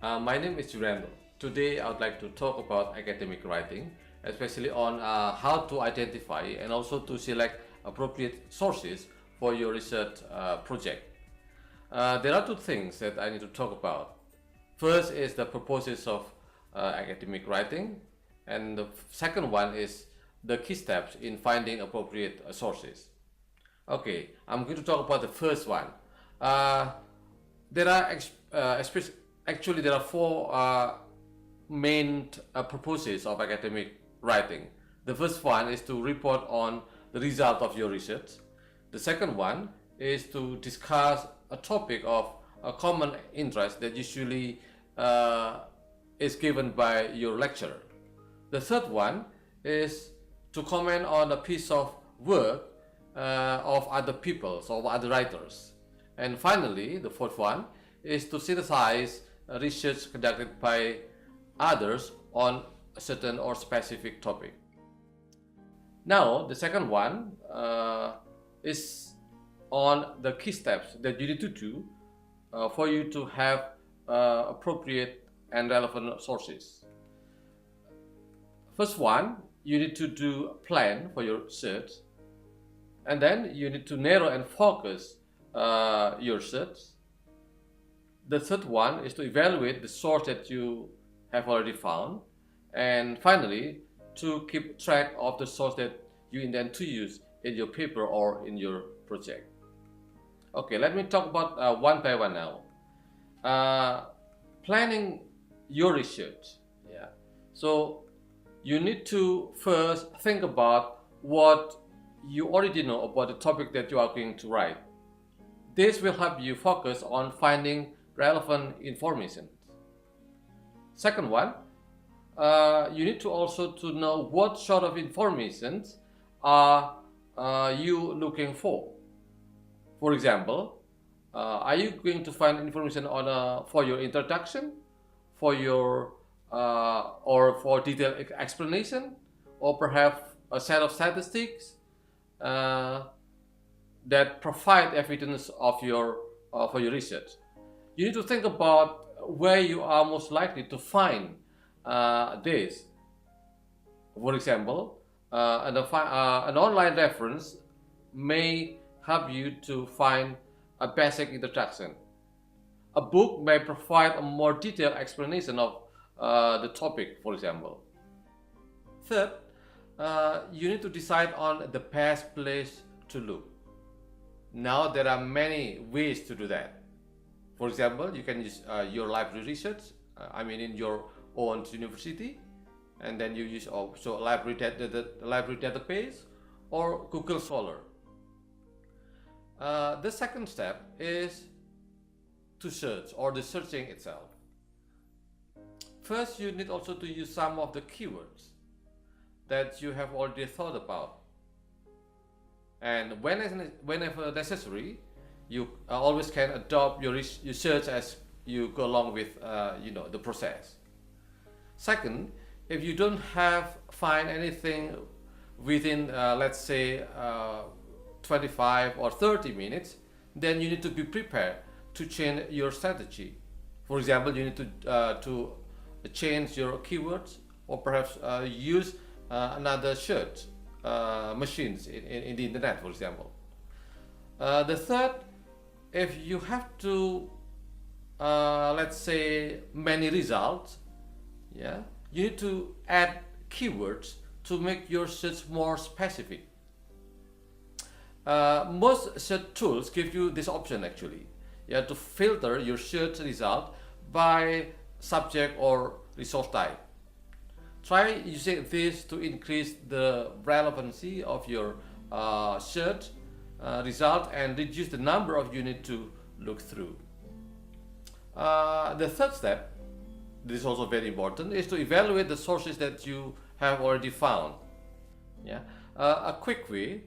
My name is Jurendo. Today I would like to talk about academic writing, especially on how to identify and also to select appropriate sources for your research project. There are two things that I need to talk about. First is the purposes of academic writing, and the second one is the key steps in finding appropriate sources. Okay, I'm going to talk about the first one. Uh, there are actually there are four main purposes of academic writing. The first one is to report on the result of your research. The second one is to discuss a topic of a common interest that usually uh, is given by your lecturer. The third one is to comment on a piece of work of other people, so of other writers. And finally, the fourth one is to synthesize research conducted by others on a certain or specific topic. Now, the second one is on the key steps that you need to do for you to have appropriate and relevant sources. First one, you need to do a plan for your search, and then you need to narrow and focus your search. The third one is to evaluate the source that you have already found, and finally, to keep track of the source that you intend to use in your paper or in your project. Okay, let me talk about one by one now. Planning your research. Yeah. So you need to first think about what you already know about the topic that you are going to write. This will help you focus on finding relevant information. Second one, you need to also to know what sort of information are you looking for. For example, are you going to find information on for your introduction, for your or for detailed explanation, or perhaps a set of statistics that provide evidence of your for your research? You need to think about where you are most likely to find this. For example, an online reference may help you to find a basic introduction. A book may provide a more detailed explanation of the topic, for example. Third, you need to decide on the best place to look. Now, there are many ways to do that. For example, you can use your library research, in your own university, and then you use also the library database or Google Scholar. The second step is to search, or the searching itself. First, you need also to use some of the keywords that you have already thought about. And whenever necessary, you always can adopt your search as you go along with the process. Second, if you don't find anything within let's say 25 or 30 minutes, then you need to be prepared to change your strategy. For example, you need to change your keywords, or perhaps use another search machines in the internet, for example. The third, if you have to let's say many results, yeah, you need to add keywords to make your search more specific. Most search tools give you this option actually, yeah, to filter your search result by subject or resource type. Try using this to increase the relevancy of your search result and reduce the number of units to look through. The third step, this is also very important, is to evaluate the sources that you have already found. Yeah, a quick way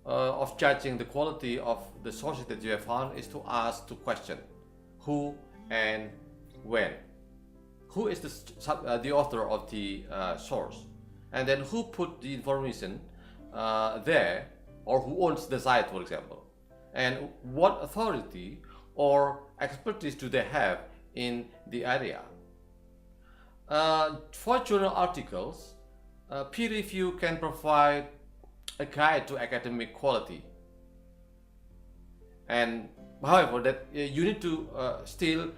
of judging the quality of the sources that you have found is to ask two questions: who and when. Who is the author of the source, and then who put the information there, or who owns the site, for example, and what authority or expertise do they have in the area. For journal articles, peer review can provide a guide to academic quality. And however, that you need to still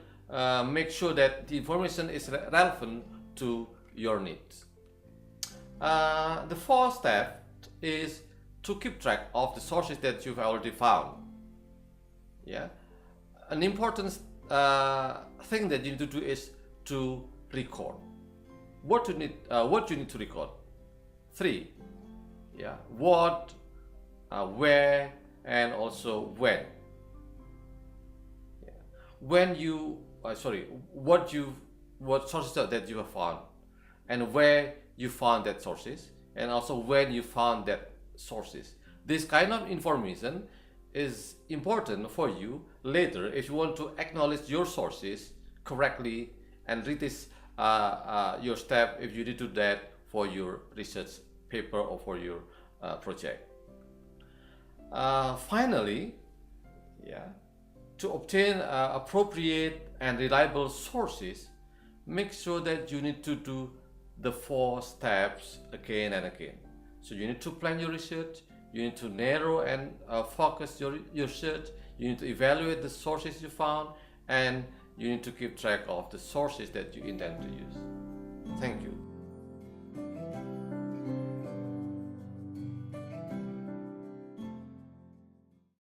make sure that the information is relevant to your needs. The fourth step is to keep track of the sources that you've already found. Yeah, an important thing that you need to do is to record what you need to record. Three, yeah, what, where, and also when. Yeah. When you sorry, what sources that you have found, and where you found that sources, and also when you found that sources. This kind of information is important for you later if you want to acknowledge your sources correctly and read this your step if you need to do that for your research paper or for your project. Finally, yeah, to obtain appropriate and reliable sources, make sure that you need to do the 4 steps again and again. So you need to plan your research, you need to narrow and focus your research, you need to evaluate the sources you found, and you need to keep track of the sources that you intend to use. Thank you.